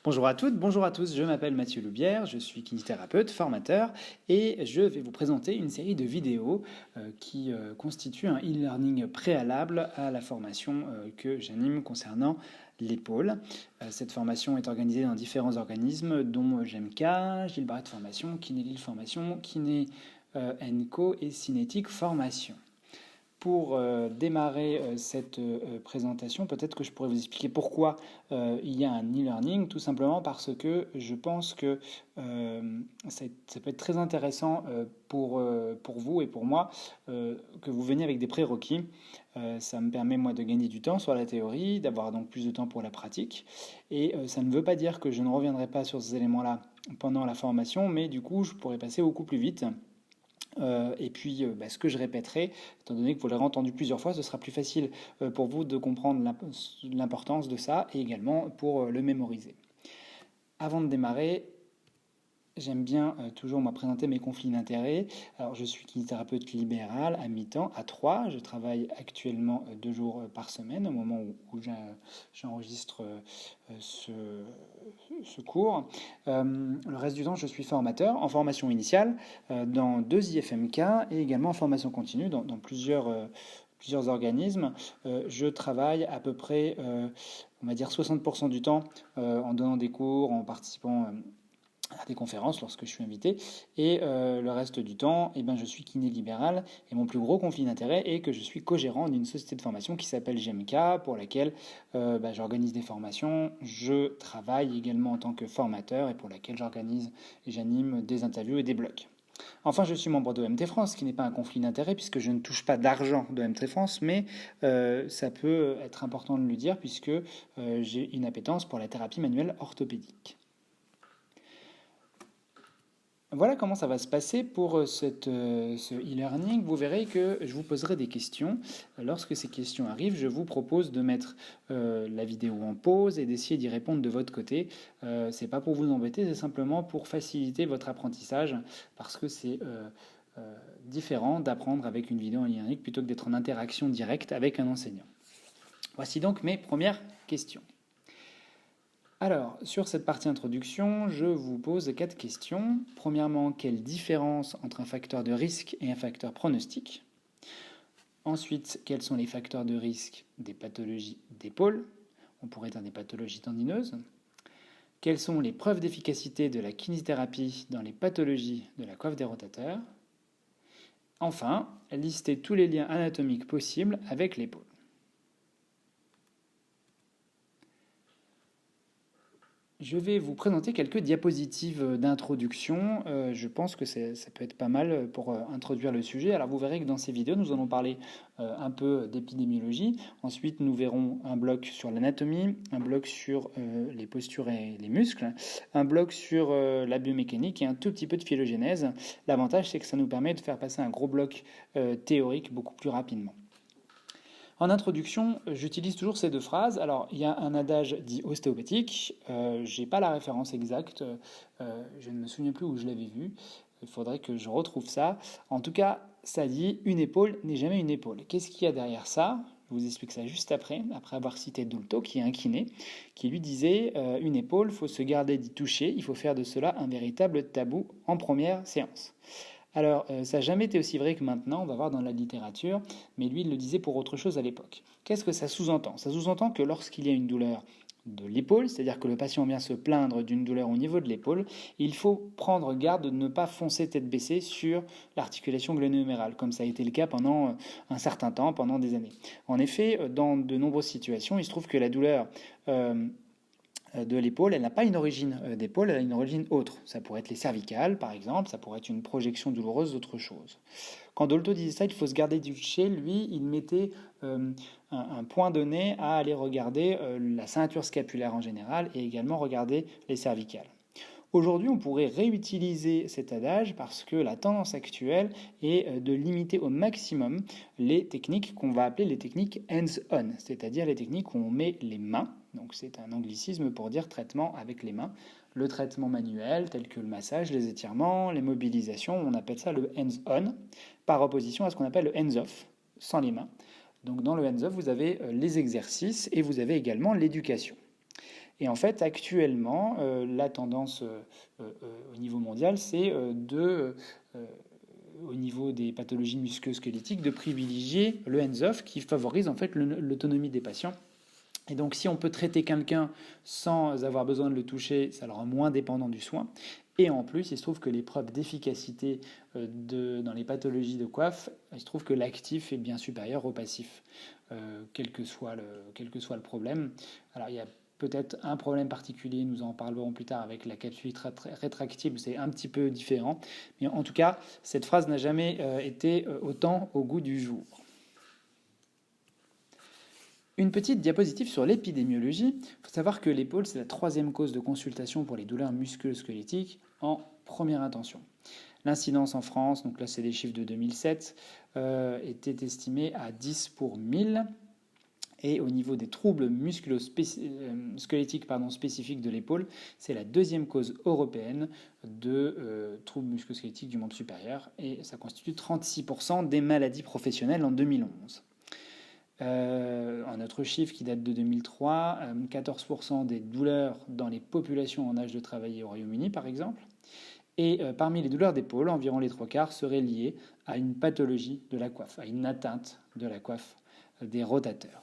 Bonjour à toutes, bonjour à tous, je m'appelle Mathieu Loubière, je suis kinésithérapeute, formateur et je vais vous présenter une série de vidéos qui constituent un e-learning préalable à la formation que j'anime concernant l'épaule. Cette formation est organisée dans différents organismes dont GMK, Gilles Barrette Formation, Kiné Lille Formation, Kiné Co et Cinétique Formation. Pour démarrer cette présentation, peut-être que je pourrais vous expliquer pourquoi il y a un e-learning, tout simplement parce que je pense que ça peut être très intéressant pour vous et pour moi que vous veniez avec des prérequis. Ça me permet moi de gagner du temps sur la théorie, d'avoir donc plus de temps pour la pratique. Et ça ne veut pas dire que je ne reviendrai pas sur ces éléments-là pendant la formation, mais du coup je pourrais passer beaucoup plus vite. Et puis, ce que je répéterai, étant donné que vous l'aurez entendu plusieurs fois, ce sera plus facile pour vous de comprendre l'importance de ça et également pour le mémoriser. Avant de démarrer, j'aime bien toujours me présenter mes conflits d'intérêts. Alors, je suis kinésithérapeute libéral à mi-temps, à 3. Je travaille actuellement 2 jours par semaine au moment où j'enregistre ce cours. Le reste du temps, je suis formateur en formation initiale dans 2 IFMK et également en formation continue dans plusieurs organismes. Je travaille à peu près, on va dire 60% du temps en donnant des cours, en participant à des conférences lorsque je suis invité, et le reste du temps, je suis kiné libéral, et mon plus gros conflit d'intérêt est que je suis co-gérant d'une société de formation qui s'appelle GMK, pour laquelle j'organise des formations, je travaille également en tant que formateur, et pour laquelle j'organise et j'anime des interviews et des blogs. Enfin, je suis membre de MT France, ce qui n'est pas un conflit d'intérêt puisque je ne touche pas d'argent de MT France, mais ça peut être important de le dire puisque j'ai une appétence pour la thérapie manuelle orthopédique. Voilà comment ça va se passer pour ce e-learning. Vous verrez que je vous poserai des questions. Lorsque ces questions arrivent, je vous propose de mettre la vidéo en pause et d'essayer d'y répondre de votre côté. C'est pas pour vous embêter, c'est simplement pour faciliter votre apprentissage parce que c'est différent d'apprendre avec une vidéo en e-learning plutôt que d'être en interaction directe avec un enseignant. Voici donc mes premières questions. Alors, sur cette partie introduction, je vous pose 4 questions. Premièrement, quelle différence entre un facteur de risque et un facteur pronostic? Ensuite, quels sont les facteurs de risque des pathologies d'épaule? On pourrait dire des pathologies tendineuses. Quelles sont les preuves d'efficacité de la kinésithérapie dans les pathologies de la coiffe des rotateurs? Enfin, listez tous les liens anatomiques possibles avec l'épaule. Je vais vous présenter quelques diapositives d'introduction. Je pense que ça peut être pas mal pour introduire le sujet. Alors vous verrez que dans ces vidéos, nous allons parler un peu d'épidémiologie. Ensuite, nous verrons un bloc sur l'anatomie, un bloc sur les postures et les muscles, un bloc sur la biomécanique et un tout petit peu de phylogénèse. L'avantage, c'est que ça nous permet de faire passer un gros bloc théorique beaucoup plus rapidement. En introduction, j'utilise toujours ces 2 phrases. Alors, il y a un adage dit ostéopathique. Je n'ai pas la référence exacte. Je ne me souviens plus où je l'avais vu. Il faudrait que je retrouve ça. En tout cas, ça dit une épaule n'est jamais une épaule. Qu'est-ce qu'il y a derrière ça? Je vous explique ça juste après avoir cité Dolto, qui est un kiné, qui lui disait une épaule, il faut se garder d'y toucher, il faut faire de cela un véritable tabou en première séance. Alors, ça n'a jamais été aussi vrai que maintenant, on va voir dans la littérature, mais lui, il le disait pour autre chose à l'époque. Qu'est-ce que ça sous-entend? Ça sous-entend que lorsqu'il y a une douleur de l'épaule, c'est-à-dire que le patient vient se plaindre d'une douleur au niveau de l'épaule, il faut prendre garde de ne pas foncer tête baissée sur l'articulation gléno-humérale, comme ça a été le cas pendant un certain temps, pendant des années. En effet, dans de nombreuses situations, il se trouve que la douleur de l'épaule, elle n'a pas une origine d'épaule, elle a une origine autre. Ça pourrait être les cervicales, par exemple, ça pourrait être une projection douloureuse d'autre chose. Quand Dolto disait ça, il faut se garder du toucher, lui, il mettait un point donné à aller regarder la ceinture scapulaire en général et également regarder les cervicales. Aujourd'hui, on pourrait réutiliser cet adage parce que la tendance actuelle est de limiter au maximum les techniques qu'on va appeler les techniques hands-on, c'est-à-dire les techniques où on met les mains. Donc c'est un anglicisme pour dire traitement avec les mains. Le traitement manuel, tel que le massage, les étirements, les mobilisations, on appelle ça le hands-on, par opposition à ce qu'on appelle le hands-off, sans les mains. Donc dans le hands-off, vous avez les exercices et vous avez également l'éducation. Et en fait, actuellement, la tendance au niveau mondial, c'est au niveau des pathologies musculo-squelettiques, de privilégier le hands-off qui favorise en fait l'autonomie des patients. Et donc, si on peut traiter quelqu'un sans avoir besoin de le toucher, ça le rend moins dépendant du soin. Et en plus, il se trouve que les preuves d'efficacité dans les pathologies de coiffe, il se trouve que l'actif est bien supérieur au passif, quel que soit le problème. Alors, il y a peut-être un problème particulier, nous en parlerons plus tard avec la capsule rétractible, c'est un petit peu différent. Mais en tout cas, cette phrase n'a jamais été autant au goût du jour. Une petite diapositive sur l'épidémiologie. Il faut savoir que l'épaule, c'est la 3e cause de consultation pour les douleurs musculo-squelettiques en première intention. L'incidence en France, donc là c'est des chiffres de 2007, était estimée à 10 pour 1000. Et au niveau des troubles musculo-squelettiques spécifiques de l'épaule, c'est la 2e cause européenne de troubles musculo-squelettiques du membre supérieur. Et ça constitue 36% des maladies professionnelles en 2011. Un autre chiffre qui date de 2003, 14% des douleurs dans les populations en âge de travailler au Royaume-Uni, par exemple. Et parmi les douleurs d'épaule, environ les 3/4 seraient liées à une pathologie de la coiffe, à une atteinte de la coiffe des rotateurs.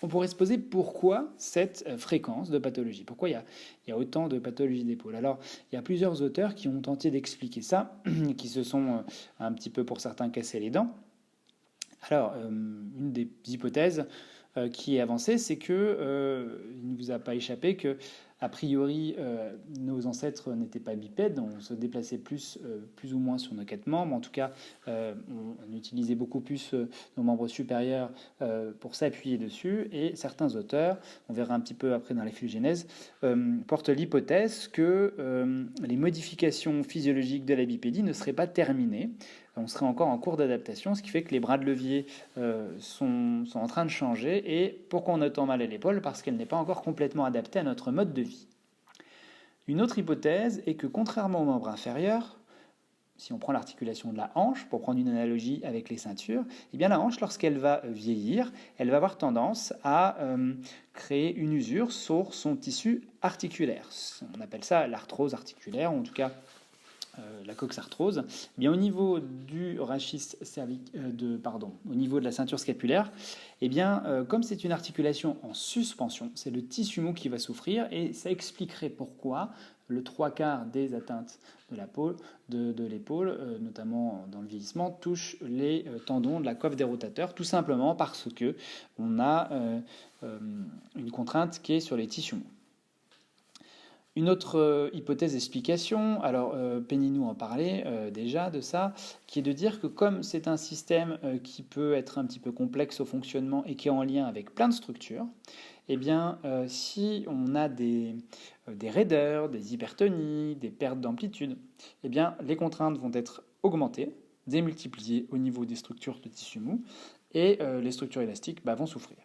On pourrait se poser pourquoi cette fréquence de pathologie, pourquoi il y a autant de pathologies d'épaule. Alors, il y a plusieurs auteurs qui ont tenté d'expliquer ça, qui se sont un petit peu pour certains cassés les dents. Alors, une des hypothèses qui est avancée, c'est que il ne vous a pas échappé que, a priori, nos ancêtres n'étaient pas bipèdes, on se déplaçait plus ou moins sur nos 4 membres. En tout cas, on utilisait beaucoup plus nos membres supérieurs pour s'appuyer dessus. Et certains auteurs, on verra un petit peu après dans la phylogénèse, portent l'hypothèse que les modifications physiologiques de la bipédie ne seraient pas terminées. On serait encore en cours d'adaptation, ce qui fait que les bras de levier sont en train de changer. Et pourquoi on a tant mal à l'épaule? Parce qu'elle n'est pas encore complètement adaptée à notre mode de vie. Une autre hypothèse est que, contrairement aux membres inférieurs, si on prend l'articulation de la hanche, pour prendre une analogie avec les ceintures, eh bien la hanche, lorsqu'elle va vieillir, elle va avoir tendance à créer une usure sur son tissu articulaire. On appelle ça l'arthrose articulaire, ou en tout cas la coxarthrose. Eh bien, au niveau du rachis au niveau de la ceinture scapulaire, eh bien, comme c'est une articulation en suspension, c'est le tissu mou qui va souffrir, et ça expliquerait pourquoi le 3/4 des atteintes de l'épaule, notamment dans le vieillissement, touchent les tendons de la coiffe des rotateurs, tout simplement parce que on a une contrainte qui est sur les tissus mous. Une autre hypothèse d'explication, alors Péninou en parlait déjà de ça, qui est de dire que comme c'est un système qui peut être un petit peu complexe au fonctionnement et qui est en lien avec plein de structures, eh bien si on a des raideurs, des hypertonies, des pertes d'amplitude, eh bien les contraintes vont être augmentées, démultipliées au niveau des structures de tissu mou, et les structures élastiques vont souffrir.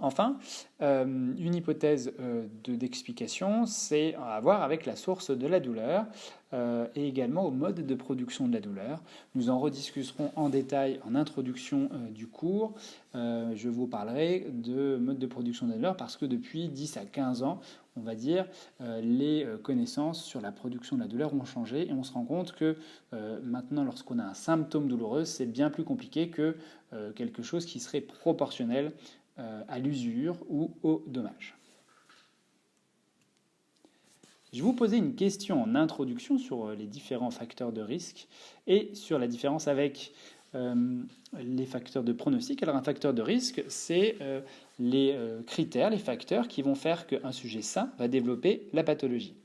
Enfin, une hypothèse d'explication, c'est à voir avec la source de la douleur et également au mode de production de la douleur. Nous en rediscuterons en détail en introduction du cours. Je vous parlerai de mode de production de la douleur parce que depuis 10 à 15 ans, on va dire, les connaissances sur la production de la douleur ont changé et on se rend compte que maintenant, lorsqu'on a un symptôme douloureux, c'est bien plus compliqué que quelque chose qui serait proportionnel à l'usure ou au dommage. Je vais vous poser une question en introduction sur les différents facteurs de risque et sur la différence avec les facteurs de pronostic. Alors un facteur de risque, c'est les critères, les facteurs qui vont faire qu'un sujet sain va développer la pathologie.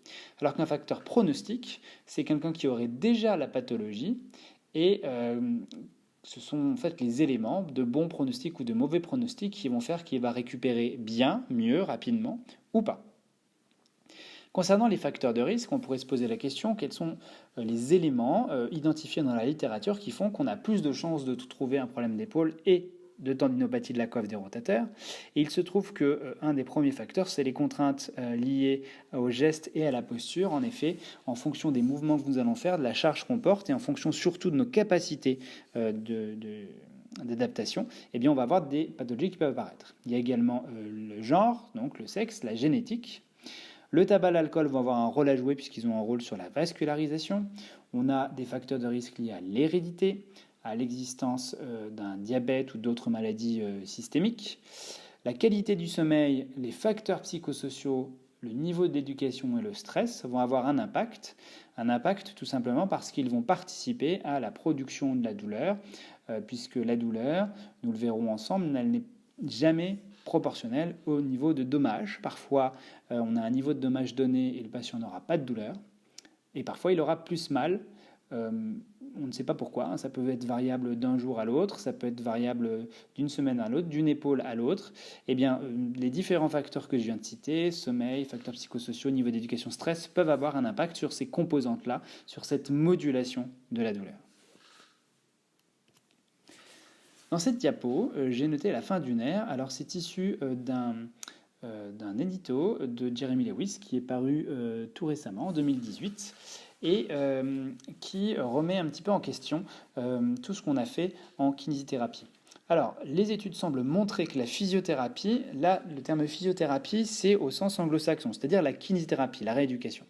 Alors qu'un facteur pronostic, c'est quelqu'un qui aurait déjà la pathologie et ce sont en fait les éléments de bons pronostics ou de mauvais pronostics qui vont faire qu'il va récupérer bien, mieux, rapidement ou pas. Concernant les facteurs de risque, on pourrait se poser la question, quels sont les éléments identifiés dans la littérature qui font qu'on a plus de chances de trouver un problème d'épaule et de tendinopathie de la coiffe des rotateurs. Et il se trouve qu'un des premiers facteurs, c'est les contraintes liées aux gestes et à la posture. En effet, en fonction des mouvements que nous allons faire, de la charge qu'on porte et en fonction surtout de nos capacités d'adaptation, eh bien on va avoir des pathologies qui peuvent apparaître. Il y a également le genre, donc le sexe, la génétique. Le tabac, l'alcool vont avoir un rôle à jouer puisqu'ils ont un rôle sur la vascularisation. On a des facteurs de risque liés à l'hérédité, à l'existence d'un diabète ou d'autres maladies systémiques. La qualité du sommeil, les facteurs psychosociaux, le niveau d'éducation et le stress vont avoir un impact. Un impact tout simplement parce qu'ils vont participer à la production de la douleur, puisque la douleur, nous le verrons ensemble, elle n'est jamais proportionnelle au niveau de dommage. Parfois, on a un niveau de dommage donné et le patient n'aura pas de douleur. Et parfois, il aura plus mal. On ne sait pas pourquoi. Hein. Ça peut être variable d'un jour à l'autre, ça peut être variable d'une semaine à l'autre, d'une épaule à l'autre. Eh bien, les différents facteurs que je viens de citer, sommeil, facteurs psychosociaux, niveau d'éducation, stress, peuvent avoir un impact sur ces composantes-là, sur cette modulation de la douleur. Dans cette diapo, j'ai noté la fin du nerf. Alors, c'est issu d'un édito de Jeremy Lewis qui est paru tout récemment, en 2018, et qui remet un petit peu en question tout ce qu'on a fait en kinésithérapie. Alors, les études semblent montrer que la physiothérapie, là, le terme physiothérapie, c'est au sens anglo-saxon, c'est-à-dire la kinésithérapie, la rééducation.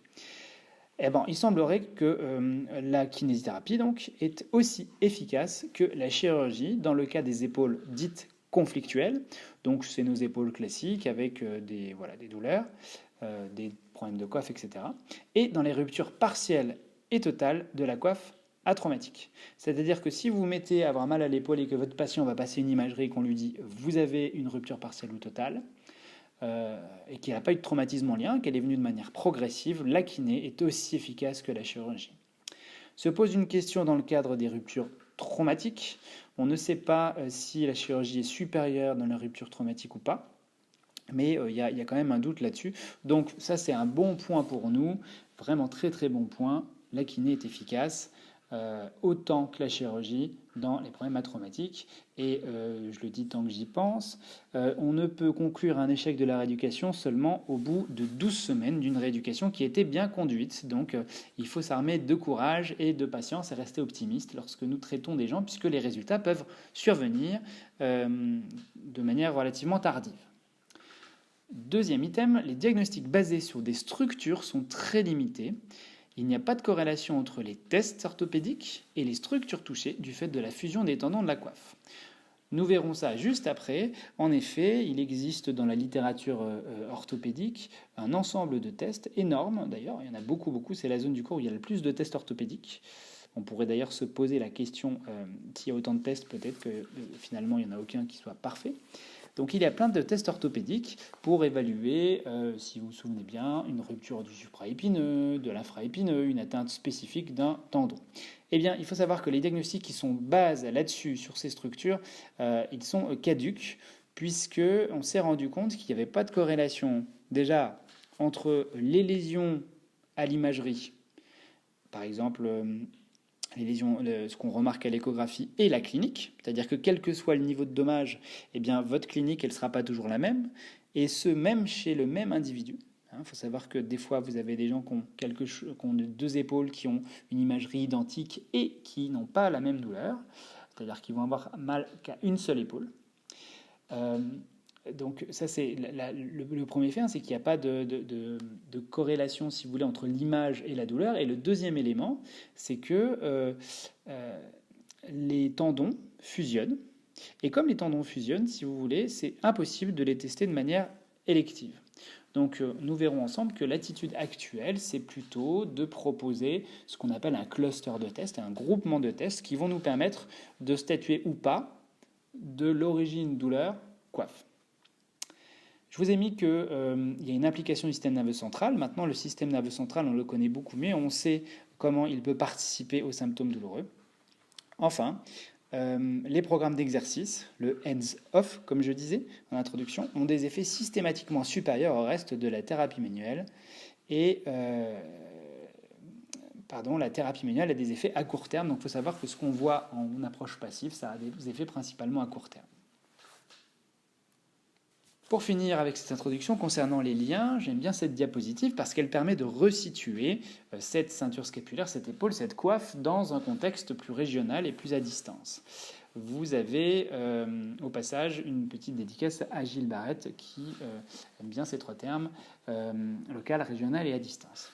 Eh ben, il semblerait que la kinésithérapie donc, est aussi efficace que la chirurgie dans le cas des épaules dites conflictuelles. Donc, c'est nos épaules classiques avec des douleurs, des problèmes de coiffe, etc. Et dans les ruptures partielles et totales de la coiffe atraumatique. C'est-à-dire que si vous vous mettez à avoir mal à l'épaule et que votre patient va passer une imagerie et qu'on lui dit « vous avez une rupture partielle ou totale », et qu'il n'a pas eu de traumatisme en lien, qu'elle est venue de manière progressive, la kiné est aussi efficace que la chirurgie. Se pose une question dans le cadre des ruptures traumatiques. On ne sait pas si la chirurgie est supérieure dans la rupture traumatique ou pas, mais il y a quand même un doute là-dessus. Donc ça, c'est un bon point pour nous, vraiment très très bon point. La kiné est efficace, autant que la chirurgie dans les problèmes atraumatiques. Et je le dis tant que j'y pense, on ne peut conclure un échec de la rééducation seulement au bout de 12 semaines d'une rééducation qui était bien conduite. Donc il faut s'armer de courage et de patience et rester optimiste lorsque nous traitons des gens, puisque les résultats peuvent survenir de manière relativement tardive. Deuxième item, les diagnostics basés sur des structures sont très limités. Il n'y a pas de corrélation entre les tests orthopédiques et les structures touchées du fait de la fusion des tendons de la coiffe. Nous verrons ça juste après. En effet, il existe dans la littérature orthopédique un ensemble de tests énormes. D'ailleurs, il y en a beaucoup. C'est la zone du cours où il y a le plus de tests orthopédiques. On pourrait d'ailleurs se poser la question, s'il y a autant de tests, peut-être que finalement il n'y en a aucun qui soit parfait. Donc il y a plein de tests orthopédiques pour évaluer, si vous vous souvenez bien, une rupture du supraépineux, de l'infraépineux, une atteinte spécifique d'un tendon. Eh bien, il faut savoir que les diagnostics qui sont basés là-dessus, sur ces structures, ils sont caducs, puisqu'on s'est rendu compte qu'il n'y avait pas de corrélation déjà entre les lésions à l'imagerie, par exemple les lésions, ce qu'on remarque à l'échographie et la clinique, c'est-à-dire que quel que soit le niveau de dommage, eh bien, votre clinique, elle ne sera pas toujours la même, et ce, même chez le même individu. Il faut savoir que des fois, vous avez des gens qui ont deux épaules, qui ont une imagerie identique et qui n'ont pas la même douleur, c'est-à-dire qu'ils vont avoir mal qu'à une seule épaule. Donc ça, c'est le premier fait, c'est qu'il n'y a pas de corrélation, si vous voulez, entre l'image et la douleur. Et le deuxième élément, c'est que les tendons fusionnent. Et comme les tendons fusionnent, si vous voulez, c'est impossible de les tester de manière élective. Donc nous verrons ensemble que l'attitude actuelle, c'est plutôt de proposer ce qu'on appelle un cluster de tests, un groupement de tests qui vont nous permettre de statuer ou pas de l'origine douleur coiffe. Je vous ai mis qu'il y a une implication du système nerveux central. Maintenant, le système nerveux central, on le connaît beaucoup mieux. On sait comment il peut participer aux symptômes douloureux. Enfin, les programmes d'exercice, le hands-off, comme je disais en introduction, ont des effets systématiquement supérieurs au reste de la thérapie manuelle. Et la thérapie manuelle a des effets à court terme. Donc, il faut savoir que ce qu'on voit en approche passive, ça a des effets principalement à court terme. Pour finir avec cette introduction concernant les liens, j'aime bien cette diapositive parce qu'elle permet de resituer cette ceinture scapulaire, cette épaule, cette coiffe dans un contexte plus régional et plus à distance. vous avez au passage une petite dédicace à Gilles Barrette qui aime bien ces 3 termes, local, régional et à distance.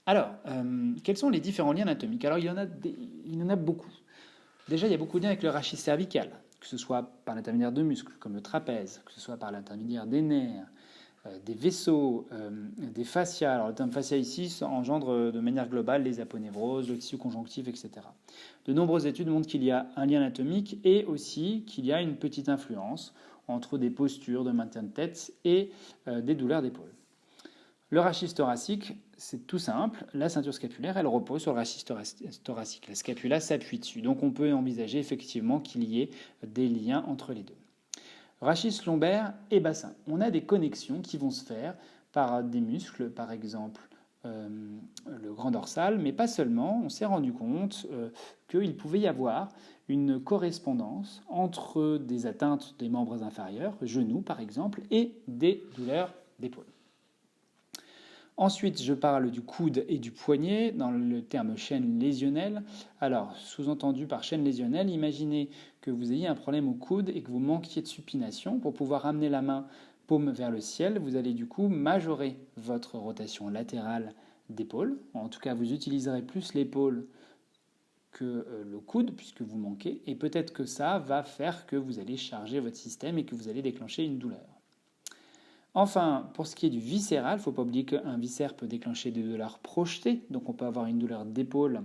Alors, quels sont les différents liens anatomiques? Alors, il y en a beaucoup. Déjà, il y a beaucoup de liens avec le rachis cervical, que ce soit par l'intermédiaire de muscles comme le trapèze, que ce soit par l'intermédiaire des nerfs, des vaisseaux, des fascias. Alors le terme fascia ici engendre de manière globale les aponevroses, le tissu conjonctif, etc. De nombreuses études montrent qu'il y a un lien anatomique et aussi qu'il y a une petite influence entre des postures de maintien de tête et des douleurs d'épaule. Le rachis thoracique, c'est tout simple. La ceinture scapulaire, elle repose sur le rachis thoracique. La scapula s'appuie dessus. Donc on peut envisager effectivement qu'il y ait des liens entre les deux. Rachis lombaire et bassin. On a des connexions qui vont se faire par des muscles, par exemple le grand dorsal, mais pas seulement. On s'est rendu compte qu'il pouvait y avoir une correspondance entre des atteintes des membres inférieurs, genoux par exemple, et des douleurs d'épaule. Ensuite, je parle du coude et du poignet dans le terme chaîne lésionnelle. Alors, sous-entendu par chaîne lésionnelle, imaginez que vous ayez un problème au coude et que vous manquiez de supination. Pour pouvoir ramener la main paume vers le ciel, vous allez du coup majorer votre rotation latérale d'épaule. En tout cas, vous utiliserez plus l'épaule que le coude puisque vous manquez. Et peut-être que ça va faire que vous allez charger votre système et que vous allez déclencher une douleur. Enfin, pour ce qui est du viscéral, il ne faut pas oublier qu'un viscère peut déclencher des douleurs projetées, donc on peut avoir une douleur d'épaule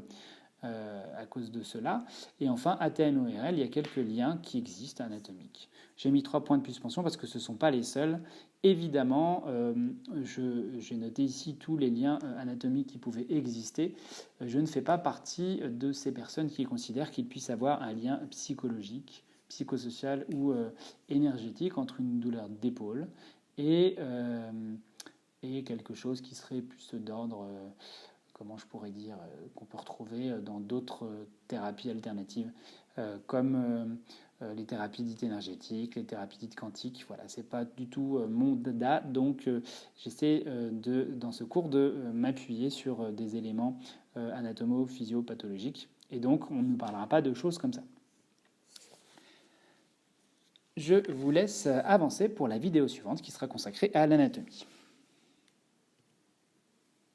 à cause de cela. Et enfin, ATM-ORL, il y a quelques liens qui existent anatomiques. J'ai mis 3 points de suspension parce que ce ne sont pas les seuls. Évidemment, j'ai noté ici tous les liens anatomiques qui pouvaient exister. Je ne fais pas partie de ces personnes qui considèrent qu'il puisse avoir un lien psychologique, psychosocial ou énergétique entre une douleur d'épaule et quelque chose qui serait plus d'ordre, comment je pourrais dire, qu'on peut retrouver dans d'autres thérapies alternatives, comme les thérapies dites énergétiques, les thérapies dites quantiques. Voilà, c'est pas du tout mon dada, donc j'essaie dans ce cours de m'appuyer sur des éléments anatomo-physio-pathologiques, et donc on ne parlera pas de choses comme ça. Je vous laisse avancer pour la vidéo suivante qui sera consacrée à l'anatomie.